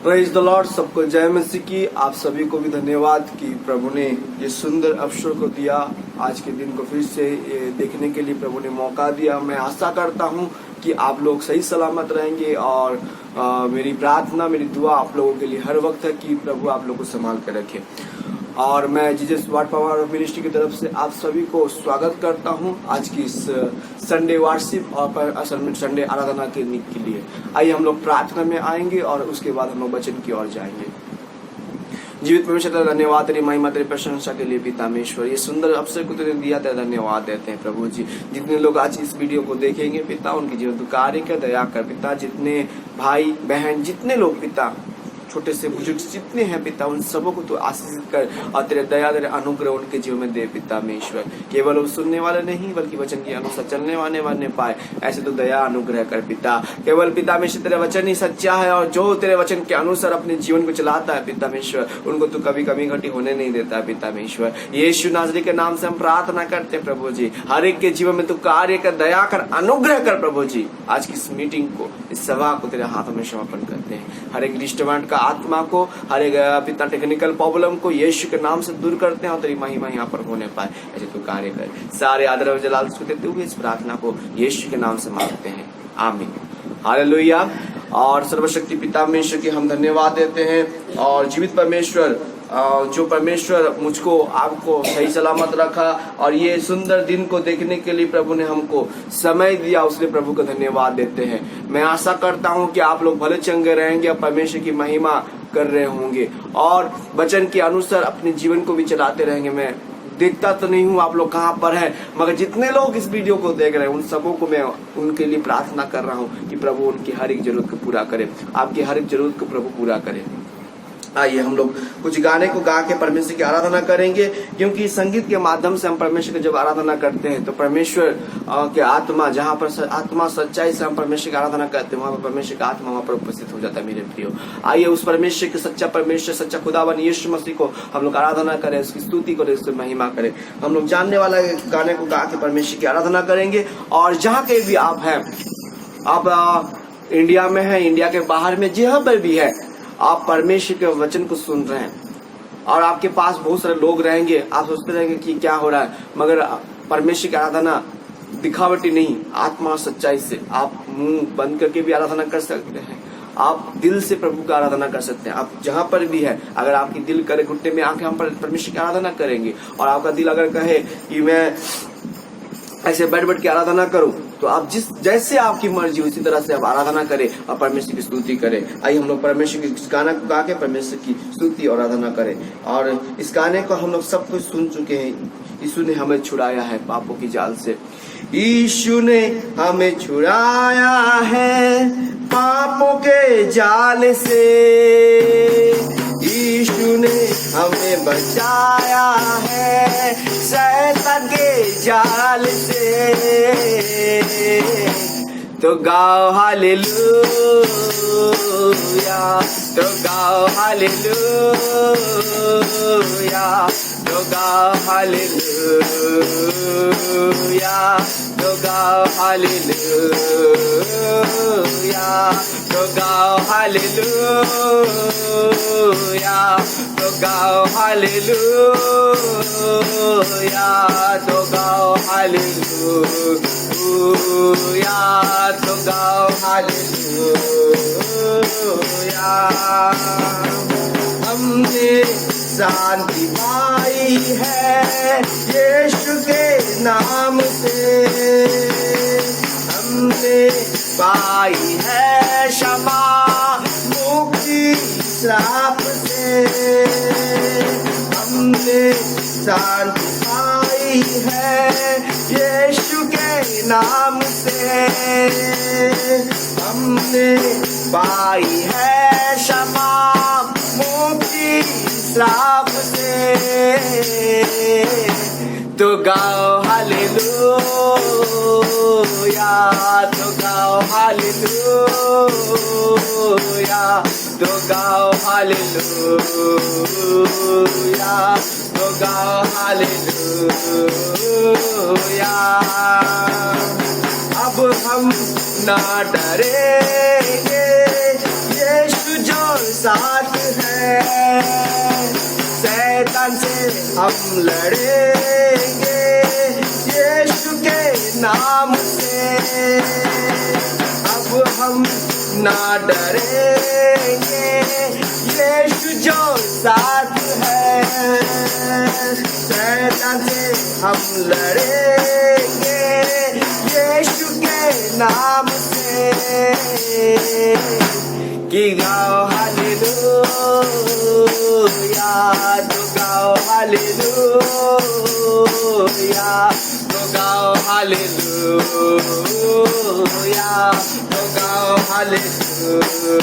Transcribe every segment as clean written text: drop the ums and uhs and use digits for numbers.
Praise the Lord. सबको जय मसीह की। आप सभी को भी धन्यवाद कि प्रभु ने ये सुंदर अवसर को दिया, आज के दिन को फिर से देखने के लिए प्रभु ने मौका दिया। मैं आशा करता हूँ कि आप लोग सही सलामत रहेंगे और मेरी प्रार्थना, मेरी दुआ आप लोगों के लिए हर वक्त है कि प्रभु आप लोगों को संभाल कर रखे। और मैं Jesus word power of ministry की तरफ से आप सभी को स्वागत करता हूं आज की इस संडे वर्शिप और असल में संडे आराधना के लिए। आइए हम लोग प्रार्थना में आएंगे और उसके बाद हम लोग वचन की ओर जाएंगे। जीवित परमेश्वर तेरा धन्यवाद, तेरी महिमा, तेरी प्रशंसा के लिए पिता परमेश्वर, ये सुंदर अवसर को तेरे दिया, तेरा धन्यवाद देते हैं प्रभु जी। जितने लोग आज इस वीडियो को देखेंगे पिता, उनके जीवन को कार्य कर दया कर पिता। जितने भाई बहन, जितने लोग पिता, छोटे से बुजुर्ग जितने हैं पिता, उन सबों को तो आशीषित कर और तेरे दया, तेरे अनुग्रह उनके जीवन में दे पिता परमेश्वर। केवल वो सुनने वाले नहीं बल्कि वचन के अनुसार चलने वाले पाए, ऐसे तो दया अनुग्रह कर पिता। केवल पिता परमेश्वर तेरा वचन ही सच्चा है और जो तेरे वचन के अनुसार अपने जीवन को चलाता है पिता परमेश्वर, उनको तो कभी कमी घटी होने नहीं देता है पिता परमेश्वर। यीशु नासरी के नाम से हम प्रार्थना करते हैं प्रभु जी। हर एक के जीवन में तू कार्य कर, दया कर, अनुग्रह कर प्रभु जी। आज की इस मीटिंग को, इस सभा को तेरे हाथों में समर्पण करते हैं। हर एक डिस्टर्बेंट का आत्मा को, हर एक पिता टेक्निकल प्रॉब्लम को यीशु के नाम से दूर करते हैं और तेरी महिमा यहाँ पर होने पाए, ऐसे तू कार्य कर। सारे आदर और जलाल को देते हुए इस प्रार्थना को यीशु के नाम से मांगते हैं, आमीन, हालेलुया। और सर्वशक्ति पिता परमेश्वर की हम धन्यवाद देते हैं। और जीवित परमेश्वर, जो परमेश्वर मुझको आपको सही सलामत रखा और ये सुंदर दिन को देखने के लिए प्रभु ने हमको समय दिया, उसके प्रभु को धन्यवाद देते हैं। मैं आशा करता हूँ कि आप लोग भले चंगे रहेंगे और परमेश्वर की महिमा कर रहे होंगे और वचन के अनुसार अपने जीवन को भी चलाते रहेंगे। मैं देखता तो नहीं हूँ आप लोग कहाँ पर है, मगर जितने लोग इस वीडियो को देख रहे हैं उन सबों को मैं उनके लिए प्रार्थना कर रहा हूँ कि प्रभु उनकी हर एक जरूरत को पूरा करे, आपकी हर एक जरूरत को प्रभु पूरा करे। आइए हम लोग कुछ गाने को गा के परमेश्वर की आराधना करेंगे, क्योंकि संगीत के माध्यम से हम परमेश्वर की जब आराधना करते हैं तो परमेश्वर के आत्मा, जहाँ पर आत्मा सच्चाई से हम परमेश्वर की आराधना करते हैं, वहाँ पर परमेश्वर का आत्मा वहाँ पर उपस्थित हो जाता है मेरे प्रियो। आइए उस परमेश्वर के सच्चा परमेश्वर, सच्चा खुदावन यीशु मसीह को हम लोग आराधना करें, उसकी स्तुति करें, उसकी महिमा करें। हम लोग जानने वाला गाने को गा के परमेश्वर की आराधना करेंगे। और जहाँ के भी आप हैं, आप इंडिया में है, इंडिया के बाहर में, जहाँ पर भी है, आप परमेश्वर के वचन को सुन रहे हैं और आपके पास बहुत सारे लोग रहेंगे, आप सोचते रहेंगे कि क्या हो रहा है, मगर परमेश्वर की आराधना दिखावटी नहीं, आत्मा सच्चाई से आप मुंह बंद करके भी आराधना कर सकते हैं, आप दिल से प्रभु की आराधना कर सकते हैं। आप जहां पर भी है, अगर आपकी दिल करे घुटने में आके हम परमेश्वर की आराधना करेंगे और आपका दिल अगर कहे कि मैं ऐसे बैठ के आराधना करूं, तो आप जैसे आपकी मर्जी उसी तरह से आप आराधना करें और परमेश्वर की स्तुति करें। आइए हम लोग परमेश्वर के इस गाना को गा के परमेश्वर की स्तुति और आराधना करें। और इस गाने को हम लोग सब कुछ सुन चुके हैं। यीशु ने हमें छुड़ाया है पापों की जाल से, यीशु ने हमें छुड़ाया है पापों के जाल से, यीशु ने हमें बचाया है शैतान के जाल से। तो गाओ हालेलुया, तो गाओ हालेलुया, तो गाओ हालेलुया, तो गाओ हालेलुया, तो गाओ हालेलुया, तो गाओ हालेलुया, तो गाओ हालेलुया, तो गाओ हालेलुया। हमने शांति पाई है यीशु के नाम से, हमने पाई है क्षमा मुक्ति श्राप से, हमने शांति पाई है यीशु के नाम से, हमने पाई है क्षमा मुक्ति श्राप से। तो गाओ हालेलुया, तो गाओ हालेलुया, तो गाओ हालेलुया, तो गाओ हालेलुया। अब हम ना डरेंगे, यीशु जो साथ है, शैतान से हम लड़ेंगे यीशु के नाम से। अब हम ना डरेंगे, यीशु जो साथ है, शैतान से हम लड़ेंगे यीशु के नाम से। कि गाओ हालेलुया, तो गाओ हालेलुया, तो गाओ हालेलुया, तो गाओ हालेलुया।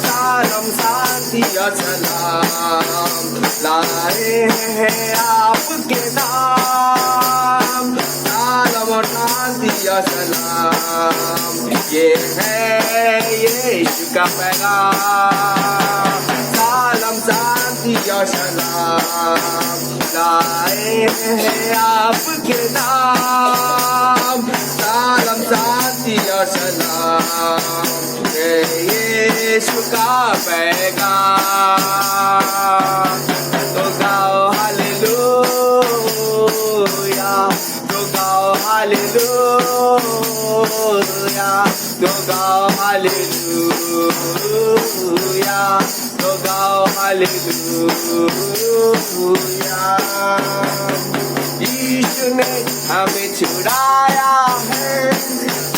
शालोम शांति और सलाम लाए हैं आपके नाम, शालोम और शांति और सलाम, ये है यीशु का पैगाम। शालोम शांति और सलाम लाए हैं आपके नाम, शालोम शांति और सलाम, ये यीशु का पैगाम। तो गाओ हालेलुया, तो गाओ हालेलुया, तो गाओ हालेलुया, तो गाओ हालेलुया। यीशु ने हमें छुड़ाया है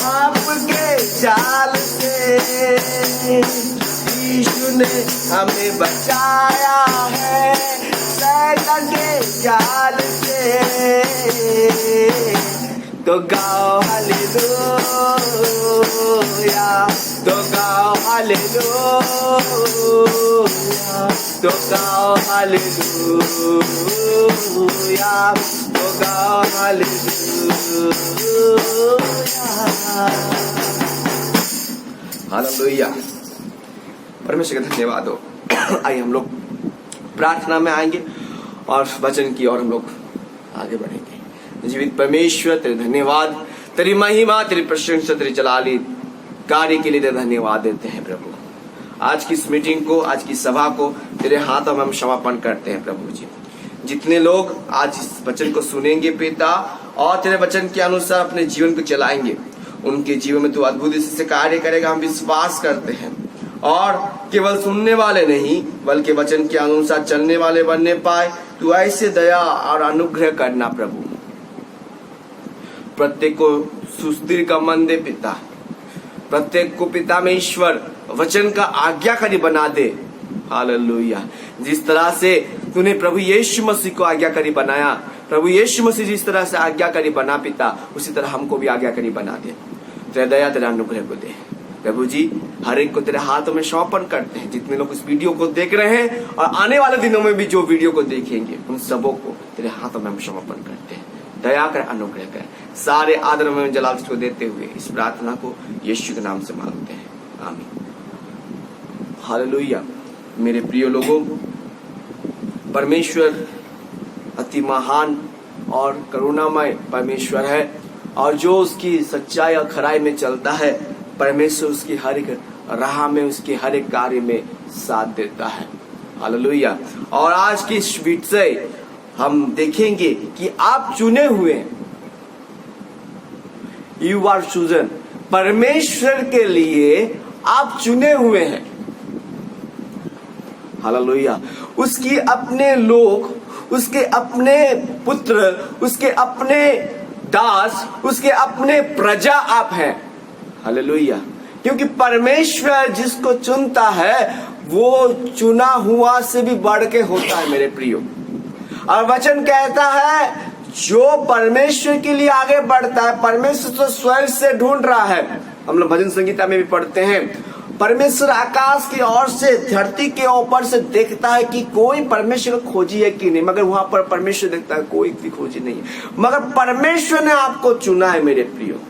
आपके जाल से, यीशु ने हमें बचाया है शैतान के जाल से। तो गाओ हालेलुया, तो गाओ हालेलुया, तो गाओ हालेलुया, तो गाओ हालेलुया। हालेलुया, परमेश्वर का धन्यवाद हो। आइए हम लोग प्रार्थना में आएंगे और वचन की ओर हम लोग आगे बढ़ेंगे। जीवित परमेश्वर तेरे धन्यवाद, तेरी महिमा, तेरी प्रशंसा, तेरी जलाली कार्य के लिए धन्यवाद देते हैं प्रभु। आज की इस मीटिंग को, आज की सभा को तेरे हाथों में हम समर्पण करते हैं प्रभु जी। जितने लोग आज इस वचन को सुनेंगे पिता और तेरे वचन के अनुसार अपने जीवन को चलाएंगे, उनके जीवन में तू अद्भुत से कार्य करेगा, हम विश्वास करते हैं। और केवल सुनने वाले नहीं बल्कि वचन के अनुसार चलने वाले बनने पाए, तू ऐसे दया और अनुग्रह करना प्रभु। प्रत्येक को सुस्थिर का मन दे पिता, प्रत्येक को पिता में ईश्वर वचन का आज्ञाकारी बना दे। हालेलुया। जिस तरह से तूने प्रभु यीशु मसीह को आज्ञाकारी बनाया, प्रभु यीशु मसीह जिस तरह से आज्ञाकारी बना पिता, उसी तरह हमको भी आज्ञाकारी बना दे। तेरा दया तेरा अनुग्रह को दे प्रभु जी। हर एक को तेरे हाथों में समर्पण करते हैं। जितने लोग इस वीडियो को देख रहे हैं और आने वाले दिनों में भी जो वीडियो को देखेंगे, उन सबों को तेरे हाथों में हम समर्पण करते हैं। दया कर, अनुग्रह कर। सारे आदर में जलाल को देते हुए इस प्रार्थना को यीशु के नाम से मांगते हैं, आमीन। हालेलुया। मेरे प्रिय लोगों, परमेश्वर अति महान और करुणामय परमेश्वर है, और जो उसकी सच्चाई और खराई में चलता है, परमेश्वर उसकी हर एक राह में, उसके हर एक कार्य में साथ देता है। हालेलुया। और आज की इस वीडियो से हम देखेंगे कि आप चुने हुए हैं, यू आर चूजन। परमेश्वर के लिए आप चुने हुए हैं। हालेलुया। उसकी अपने लोग, उसके अपने पुत्र, उसके अपने दास, उसके अपने प्रजा आप हैं। हालेलुया। क्योंकि परमेश्वर जिसको चुनता है वो चुना हुआ से भी बढ़ के होता है मेरे प्रियो। और वचन कहता है जो परमेश्वर के लिए आगे बढ़ता है, परमेश्वर तो स्वर्ग से ढूंढ रहा है। हम लोग भजन संगीता में भी पढ़ते हैं, परमेश्वर आकाश की ओर से, धरती के ऊपर से देखता है कि कोई परमेश्वर को खोजी है कि नहीं, मगर वहां पर परमेश्वर देखता है कोई भी खोजी नहीं है। मगर परमेश्वर ने आपको चुना है मेरे प्रियो।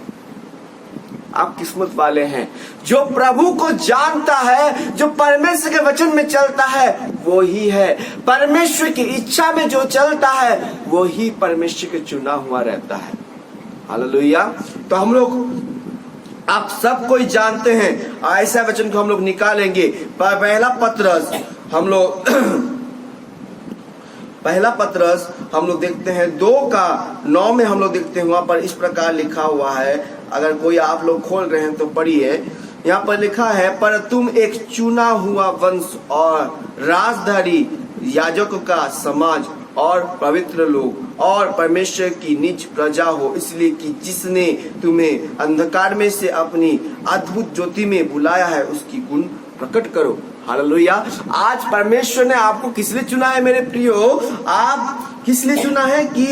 आप किस्मत वाले हैं। जो प्रभु को जानता है, जो परमेश्वर के वचन में चलता है, वो ही है। परमेश्वर की इच्छा में जो चलता है, वो ही परमेश्वर के चुना हुआ रहता है। हालेलुया। तो हम लोग आप सब कोई जानते हैं। ऐसा वचन को हम लोग निकालेंगे। पहला पत्रस हम लोग देखते हैं 2:9 में हम लोग देखते हैं, वहां पर इस प्रकार लिखा हुआ है। अगर कोई आप लोग खोल रहे हैं तो पढ़िए। यहाँ पर लिखा है, पर तुम एक चुना हुआ वंश और राजधारी याजकों का समाज और पवित्र लोग और परमेश्वर की निज प्रजा हो, इसलिए कि जिसने तुम्हें अंधकार में से अपनी अद्भुत ज्योति में बुलाया है उसकी गुण प्रकट करो। हालेलुया। आज परमेश्वर ने आपको किस लिए चुना है मेरे प्रियो? आप किस लिए चुना है? कि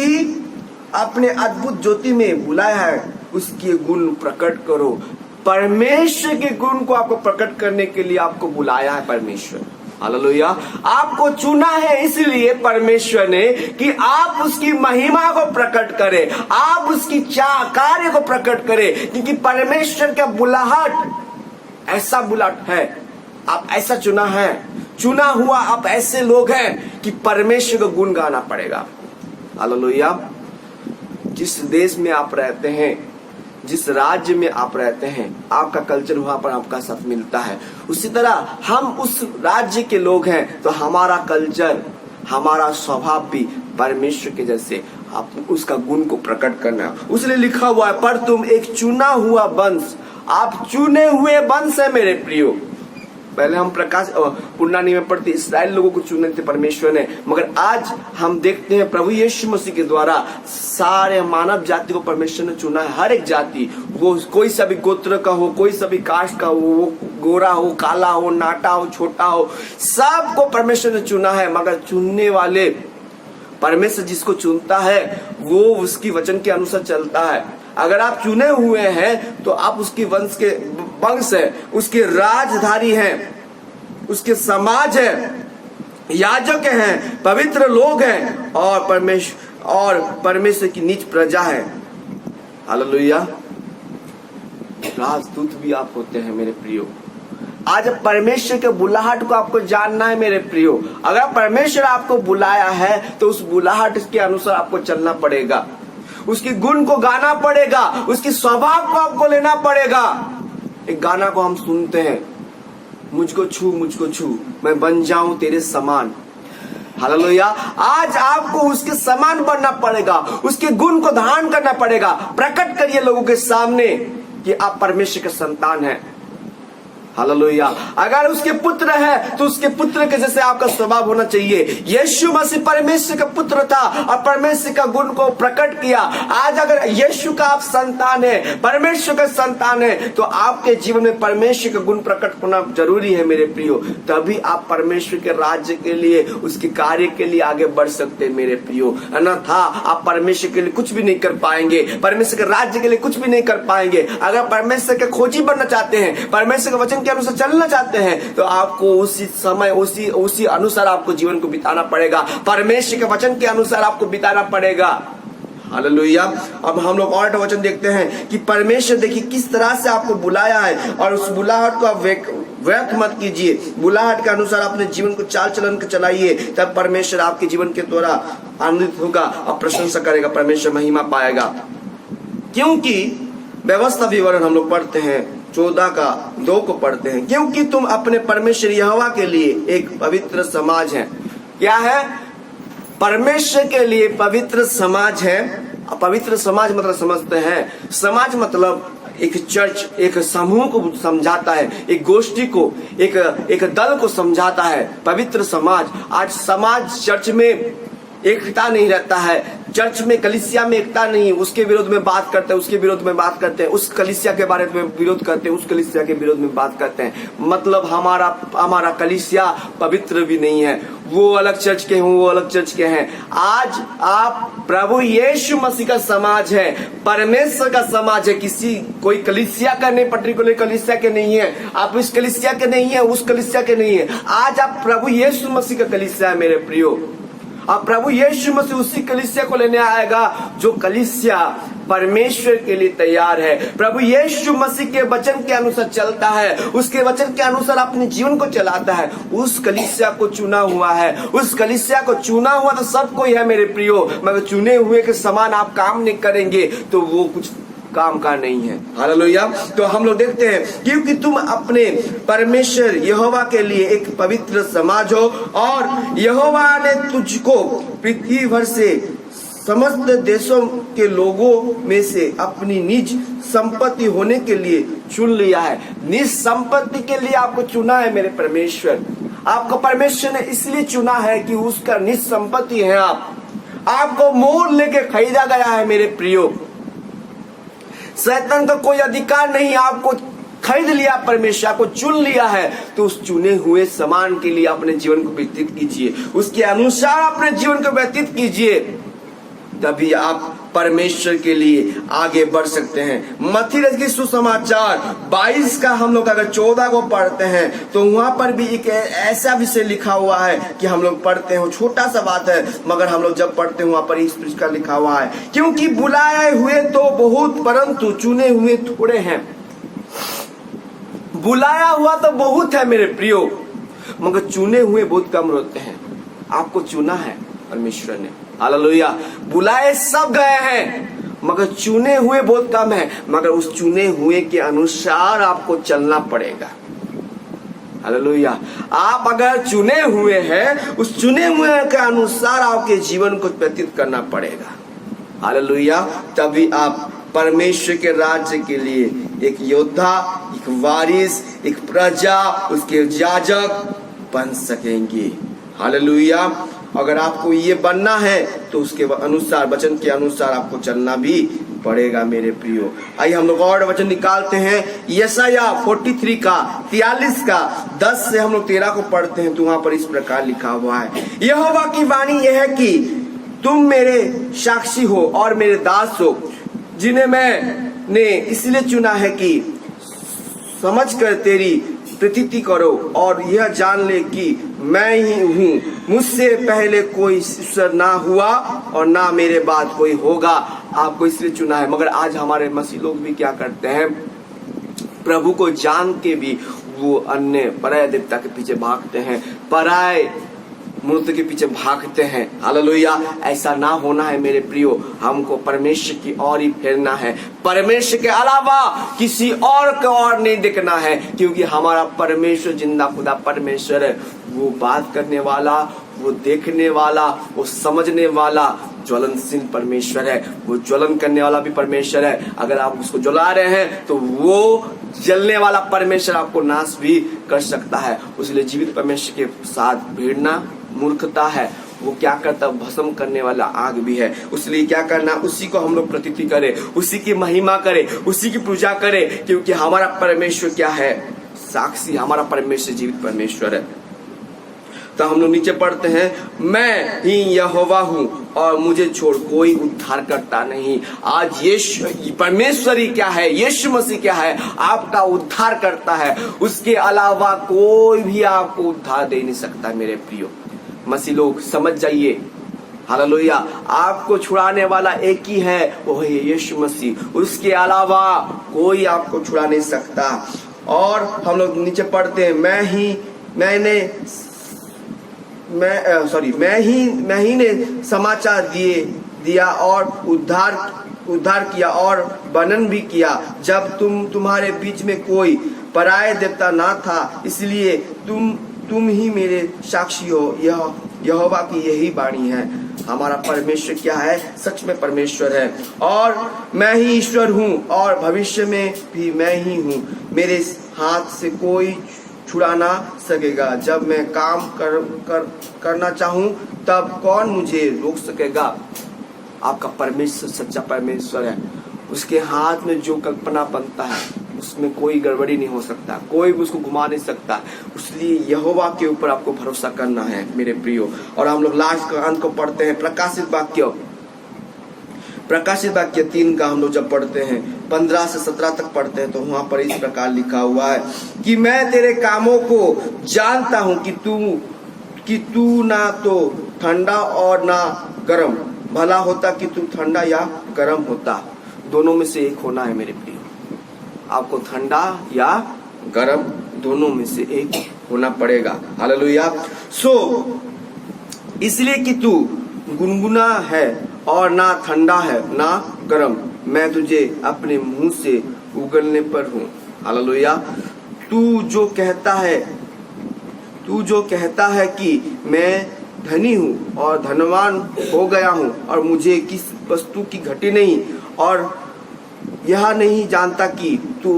अपने अद्भुत ज्योति में बुलाया है, उसके गुण प्रकट करो। परमेश्वर के गुण को आपको प्रकट करने के लिए आपको बुलाया है परमेश्वर। हालेलुया। आपको चुना है इसलिए परमेश्वर ने कि आप उसकी महिमा को प्रकट करें, आप उसकी कार्य को प्रकट करें, क्योंकि परमेश्वर का बुलाहट ऐसा बुलाहट है। आप ऐसा चुना है, चुना हुआ आप ऐसे लोग हैं कि परमेश्वर को गुण गाना पड़ेगा। हालेलुया। जिस देश में आप रहते हैं, जिस राज्य में आप रहते हैं, आपका कल्चर वहां पर आपका साथ मिलता है। उसी तरह हम उस राज्य के लोग हैं तो हमारा कल्चर, हमारा स्वभाव भी परमेश्वर के जैसे आप उसका गुण को प्रकट करना। उसने लिखा हुआ है, पर तुम एक चुना हुआ वंश, आप चुने हुए वंश है मेरे प्रियो। पहले हम प्रकाश पुराना नियम में पढ़ते इस्राएल लोगों को चुने थे परमेश्वर ने, मगर आज हम देखते हैं प्रभु यीशु मसीह के द्वारा सारे मानव जाति को परमेश्वर ने चुना है। हर एक जाति, वो कोई सा भी गोत्र का हो, कोई सा भी कास्ट का हो, वो गोरा हो, काला हो, नाटा हो, छोटा हो, सबको परमेश्वर ने चुना है। मगर चुनने वाले परमेश्वर जिसको चुनता है वो उसकी वचन के अनुसार चलता है। अगर आप चुने हुए हैं तो आप उसकी वंश है, उसके राजधारी हैं, उसके समाज है, याजक हैं, पवित्र लोग हैं और परमेश्वर की निज प्रजा है। हालेलुया। राजदूत भी आप होते हैं मेरे प्रियो। आज परमेश्वर के बुलाहट को आपको जानना है मेरे प्रियो। अगर परमेश्वर आपको बुलाया है तो उस बुलाहट के अनुसार आपको चलना पड़ेगा, उसके गुण को गाना पड़ेगा, उसके स्वभाव को आपको लेना पड़ेगा। एक गाना को हम सुनते हैं, मुझको छू मैं बन जाऊं तेरे समान। हालेलुया। आज आपको उसके समान बनना पड़ेगा, उसके गुण को धारण करना पड़ेगा। प्रकट करिए लोगों के सामने कि आप परमेश्वर के संतान हैं। हालेलुया। अगर उसके पुत्र है तो उसके पुत्र के जैसे आपका स्वभाव होना चाहिए। यीशु मसीह परमेश्वर का पुत्र था और परमेश्वर का गुण को प्रकट किया। आज अगर यीशु का आप संतान है, परमेश्वर का संतान है, तो आपके जीवन में परमेश्वर का गुण प्रकट होना जरूरी है मेरे प्रियो। तभी आप परमेश्वर के राज्य के लिए, उसके कार्य के लिए आगे बढ़ सकते हैं मेरे प्रियो। अन्यथा आप परमेश्वर के लिए कुछ भी नहीं कर पाएंगे, परमेश्वर के राज्य के लिए कुछ भी नहीं कर पाएंगे। अगर परमेश्वर के खोजी बनना चाहते हैं, परमेश्वर के वचन के अनुसार चलना चाहते हैं, तो आपको उसी समय उसी अनुसार आपको जीवन को बिताना पड़ेगा। परमेश्वर के वचन के अनुसार आपको बिताना पड़ेगा। हालेलुया। अब हम लोग और वचन देखते हैं कि परमेश्वर देखिए किस तरह से आपको बुलाया है और उस बुलाहट को आप व्यर्थ मत कीजिए। बुलाहट के अनुसार अपने जीवन को चाल चलन के चलाइए, तब परमेश्वर आपके जीवन के द्वारा आनंदित होगा और प्रशंसा करेगा, परमेश्वर महिमा पाएगा। क्योंकि व्यवस्था विवरण हम लोग पढ़ते हैं 14:2 को पढ़ते हैं, क्योंकि तुम अपने परमेश्वर यहोवा के लिए एक पवित्र समाज है। क्या है? परमेश्वर के लिए पवित्र समाज है। पवित्र समाज मतलब समझते हैं, समाज मतलब एक चर्च, एक समूह को समझाता है, एक गोष्ठी को, एक दल को समझाता है। पवित्र समाज। आज समाज चर्च में एकता नहीं रहता है, चर्च में कलीसिया में एकता नहीं, उसके विरोध में बात करते हैं, उसके विरोध में बात करते हैं, उस कलीसिया के बारे में विरोध करते हैं, उस कलीसिया के विरोध में बात करते हैं। मतलब हमारा कलीसिया पवित्र भी नहीं है। वो अलग चर्च के हैं, वो अलग चर्च के हैं। आज आप प्रभु यीशु मसीह का समाज है, परमेश्वर का समाज है। कोई कलीसिया का नहीं, पर्टिकुलर कलीसिया के नहीं है, आप इस कलीसिया के नहीं है, उस कलीसिया के नहीं है। आज आप प्रभु यीशु मसीह का कलीसिया है मेरे प्रियो। अब प्रभु यीशु मसीह उसी कलीसिया को लेने आएगा जो कलीसिया परमेश्वर के लिए तैयार है। प्रभु यीशु मसीह के वचन के अनुसार चलता है, उसके वचन के अनुसार अपने जीवन को चलाता है। उस कलीसिया को चुना हुआ है, उस कलीसिया को चुना हुआ तो सब कोई है मेरे प्रियो। मगर चुने हुए के समान आप काम नहीं करेंगे तो वो कुछ काम का नहीं है। हालेलुया। तो हम लोग देखते हैं क्योंकि तुम अपने परमेश्वर यहोवा के लिए एक पवित्र समाज हो और यहोवा ने तुझको पृथ्वी भर से समस्त देशों के लोगों में से अपनी निज संपत्ति होने के लिए चुन लिया है। निज संपत्ति के लिए आपको चुना है मेरे परमेश्वर। आपको परमेश्वर ने इसलिए चुना है कि उसका निज संपत्ति है। आपको मोल लेके खरीदा गया है मेरे प्रियो। शैतान का कोई अधिकार नहीं, आपको खरीद लिया परमेश्वर, आपको चुन लिया है। तो उस चुने हुए समान के लिए अपने जीवन को व्यतीत कीजिए, उसके अनुसार अपने जीवन को व्यतीत कीजिए, तभी आप परमेश्वर के लिए आगे बढ़ सकते हैं। मत्ती रचित सुसमाचार 22 का हम लोग अगर 14 को पढ़ते हैं तो वहां पर भी एक ऐसा विषय लिखा हुआ है कि हम लोग पढ़ते हैं, छोटा सा बात है मगर हम लोग जब पढ़ते हैं वहां पर इस प्रकार लिखा हुआ है, क्योंकि बुलाए हुए तो बहुत परंतु चुने हुए थोड़े हैं। बुलाया हुआ तो बहुत है मेरे प्रियो, मगर चुने हुए बहुत कम होते हैं। आपको चुना है परमेश्वर ने। हालेलुया। बुलाए सब गए हैं मगर चुने हुए बहुत कम है, मगर उस चुने हुए के अनुसार आपको चलना पड़ेगा। हालेलुया। आप अगर चुने हुए हैं, उस चुने हुए के अनुसार आपके जीवन को व्यतीत करना पड़ेगा। हालेलुया। तभी आप परमेश्वर के राज्य के लिए एक योद्धा, एक वारिस, एक प्रजा, उसके याजक बन सकेंगे। हालेलुया। अगर आपको ये बनना है तो उसके अनुसार, वचन के अनुसार आपको चलना भी पड़ेगा मेरे प्रियो। आइए हम लोग और वचन निकालते हैं। यशाया 43 का 43 का 10 से हम लोग 13 को पढ़ते हैं तो वहां पर इस प्रकार लिखा हुआ है, यहोवा की वाणी यह है कि तुम मेरे साक्षी हो और मेरे दास हो, जिन्हें मैंने इसलिए चुना है कि समझ कर तेरी प्रतीति करो और यह जान ले कि मैं ही हूँ। मुझसे पहले कोई ईश्वर ना हुआ और ना मेरे बाद कोई होगा। आपको इसलिए चुना है। मगर आज हमारे मसीह लोग भी क्या करते हैं, प्रभु को जान के भी वो अन्य पराय देवता के पीछे भागते हैं, पराय मूर्ति के पीछे भागते हैं। हालेलुया। ऐसा ना होना है मेरे प्रियो। हमको परमेश्वर की ओर ही फेरना है, परमेश्वर के अलावा किसी और को और नहीं देखना है, क्योंकि हमारा परमेश्वर जिंदा खुदा परमेश्वर है। वो बात करने वाला, वो देखने वाला, वो समझने वाला ज्वलनशील परमेश्वर है। वो ज्वलन करने वाला भी परमेश्वर है। अगर आप उसको जला रहे हैं तो वो जलने वाला परमेश्वर आपको नाश भी कर सकता है। इसलिए जीवित परमेश्वर के साथ भिड़ना मूर्खता है। वो क्या करता, भस्म करने वाला आग भी है। इसलिए क्या करना, उसी को हम लोग प्रतीति करें, उसी की महिमा करें, उसी की पूजा करें, क्योंकि हमारा परमेश्वर क्या है, साक्षी। हमारा परमेश्वर जीवित परमेश्वर है। तो हम लोग नीचे पढ़ते हैं, मैं ही यहोवा हूँ और मुझे छोड़ कोई उद्धार करता नहीं। आज यीशु परमेश्वर ही क्या है, यीशु मसीह क्या है, आपका उद्धार करता है। उसके अलावा कोई भी आपको उद्धार दे नहीं सकता मेरे प्रियो। मसीह लोग समझ जाइए। हालेलुया। आपको छुड़ाने वाला एक ही है, वो है यीशु मसीह। उसके अलावा कोई आपको छुड़ा नहीं सकता। और हम लोग नीचे पढ़ते हैं, मैं ही ने समाचार दिया और उद्धार किया और वर्णन भी किया, जब तुम्हारे बीच में कोई पराय देवता ना था। इसलिए तुम ही मेरे साक्षी हो। यहोवा की यही वाणी है। हमारा परमेश्वर क्या है, सच में परमेश्वर है। और मैं ही ईश्वर हूँ और भविष्य में भी मैं ही हूँ। मेरे हाथ से कोई छुड़ा ना सकेगा। जब मैं काम करना चाहूँ तब कौन मुझे रोक सकेगा। आपका परमेश्वर सच्चा परमेश्वर है। उसके हाथ में जो कल्पना बनता है उसमें कोई गड़बड़ी नहीं हो सकता, कोई भी उसको घुमा नहीं सकता। इसलिए यहोवा के ऊपर आपको भरोसा करना है मेरे प्रियो। और हम लोग लास्ट का अंत को पढ़ते हैं, प्रकाशित वाक्य 3 का हम लोग जब पढ़ते हैं 15 से 17 तक पढ़ते हैं तो वहां पर इस प्रकार लिखा हुआ है कि मैं तेरे कामों को जानता हूँ कि तू ना तो ठंडा और ना गर्म। भला होता कि तू ठंडा या गर्म होता। दोनों में से एक होना है मेरे प्रियो। आपको ठंडा या गर्म दोनों में से एक होना पड़ेगा। हालेलुया। इसलिए कि तू गुनगुना है और ना ठंडा है ना गर्म, मैं तुझे अपने मुंह से उगलने पर हूँ। हालेलुया। तू जो कहता है कि मैं धनी हूँ और धनवान हो गया हूँ और मुझे किस वस्तु की घटी नहीं, और यह नहीं जानता कि तू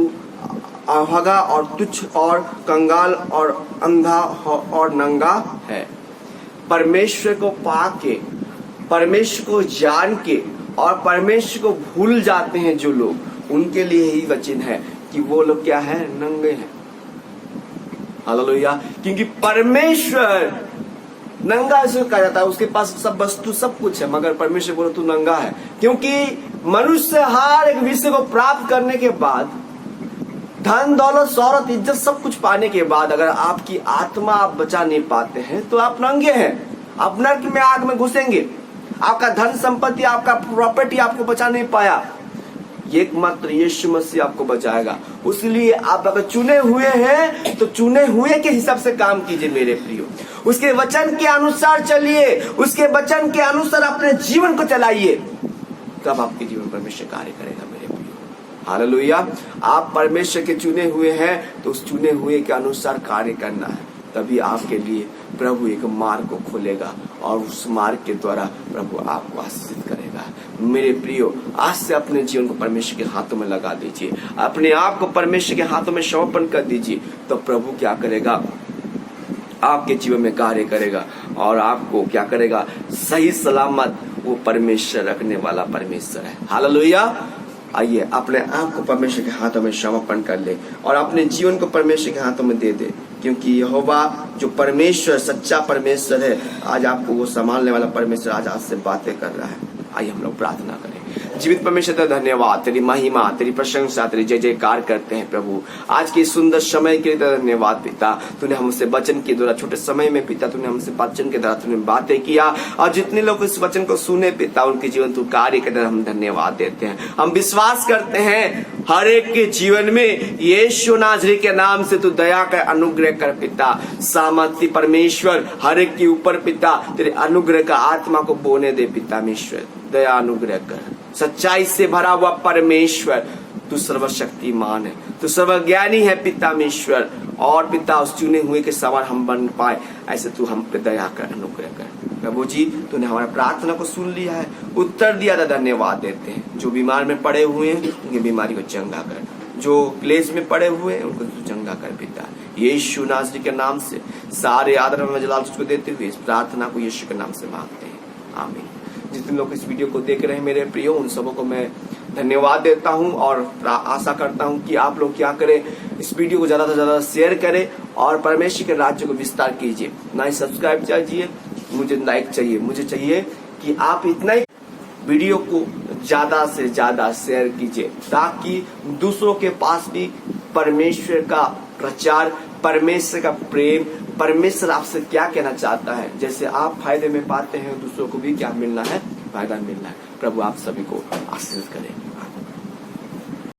अभागा और तुच्छ और कंगाल और अंधा और नंगा है। परमेश्वर को पाके, परमेश्वर को जान के और परमेश्वर को भूल जाते हैं जो लोग, उनके लिए ही वचन है कि वो लोग क्या है, नंगे हैं। हालेलुया। क्योंकि परमेश्वर नंगा इसको कहा जाता है, उसके पास सब वस्तु सब कुछ है, मगर परमेश्वर बोलो तू नंगा है। क्योंकि मनुष्य हर एक विषय को प्राप्त करने के बाद, धन दौलत शौहरत इज्जत सब कुछ पाने के बाद, अगर आपकी आत्मा आप बचा नहीं पाते हैं तो आप नंगे हैं, आप नरक में आग में घुसेंगे। आपका धन संपत्ति, आपका प्रॉपर्टी आपको बचा नहीं पाया, एकमात्र यीशु मसीह आपको बचाएगा। उसलिए आप अगर चुने हुए हैं तो चुने हुए के हिसाब से काम कीजिए मेरे प्रियो, उसके वचन के अनुसार चलिए, उसके वचन के अनुसार अपने जीवन को चलाइए, तब आपके जीवन परमेश्वर कार्य करेगा मेरे प्रियो। हालेलुया। आप परमेश्वर के चुने हुए हैं तो उस चुने हुए के अनुसार कार्य करना है, तभी आपके लिए प्रभु एक मार्ग को खोलेगा और उस मार्ग के द्वारा प्रभु आपको आशीषित करेगा। मेरे प्रियो, आज से अपने जीवन को परमेश्वर के हाथों में लगा दीजिए, अपने आप को परमेश्वर के हाथों में समर्पण कर दीजिए, तो प्रभु क्या करेगा, आपके जीवन में कार्य करेगा और आपको क्या करेगा, सही सलामत वो परमेश्वर रखने वाला परमेश्वर है। हालेलुया। आइए अपने आप को परमेश्वर के हाथों में समर्पण कर ले और अपने जीवन को परमेश्वर के हाथों में दे दे, क्योंकि यहोवा जो परमेश्वर सच्चा परमेश्वर है, आज आपको वो संभालने वाला परमेश्वर आज आपसे बातें कर रहा है। आइए हम लोग प्रार्थना करें। जीवित परमेश्वर तेरा धन्यवाद, तेरी महिमा, तेरी प्रशंसा, तेरी जय जयकार करते हैं प्रभु। आज के सुंदर समय के लिए तेरा धन्यवाद पिता। तूने हमसे वचन के द्वारा, छोटे समय में पिता तूने हमसे वचन के द्वारा तूने बातें किया, और जितने लोग इस वचन को सुने पिता, उनके जीवन तू कार्य के द्वारा हम धन्यवाद देते हैं। हम विश्वास करते हैं हर एक के जीवन में यीशु नाज़री के नाम से तू दया कर, अनुग्रह कर पिता। सामर्थ्य परमेश्वर हर एक के ऊपर पिता तेरे अनुग्रह का आत्मा को बोने दे पिता। ईश्वर दया अनुग्रह कर, सच्चाई से भरा हुआ परमेश्वर तू सर्वशक्तिमान है, तू सर्वज्ञानी है पिता ईश्वर, और पिता उस चुने हुए के सवार हम बन पाए, ऐसे तू हम पे दया कर, अनुग्रह कर। प्रभु जी तूने हमारा प्रार्थना को सुन लिया है, उत्तर दिया था, धन्यवाद देते हैं। जो बीमार में पड़े हुए हैं उनकी बीमारी को चंगा कर, जो क्लेश में पड़े हुए हैं उनको तू चंगा कर पिता। यीशु नाज़री के नाम से सारे आदर में जलाल तुझको देते हुए इस प्रार्थना को यीशु के नाम से मांगते हैं, आमीन। जितने लोग इस वीडियो को देख रहे हैं मेरे प्रियो, उन सबों को मैं धन्यवाद देता हूं और आशा करता हूं कि आप लोग क्या करें, इस वीडियो को ज्यादा से ज्यादा शेयर करें और परमेश्वर के राज्य को विस्तार कीजिए। ना ही सब्सक्राइब चाहिए, मुझे लाइक चाहिए, मुझे चाहिए कि आप इतना ही वीडियो को ज्यादा से ज्यादा शेयर कीजिए, ताकि दूसरों के पास भी परमेश्वर का प्रचार, परमेश्वर का प्रेम, परमेश्वर आपसे क्या कहना चाहता है, जैसे आप फायदे में पाते हैं दूसरों को भी क्या मिलना है, फायदा मिलना है। प्रभु आप सभी को आशीष करें।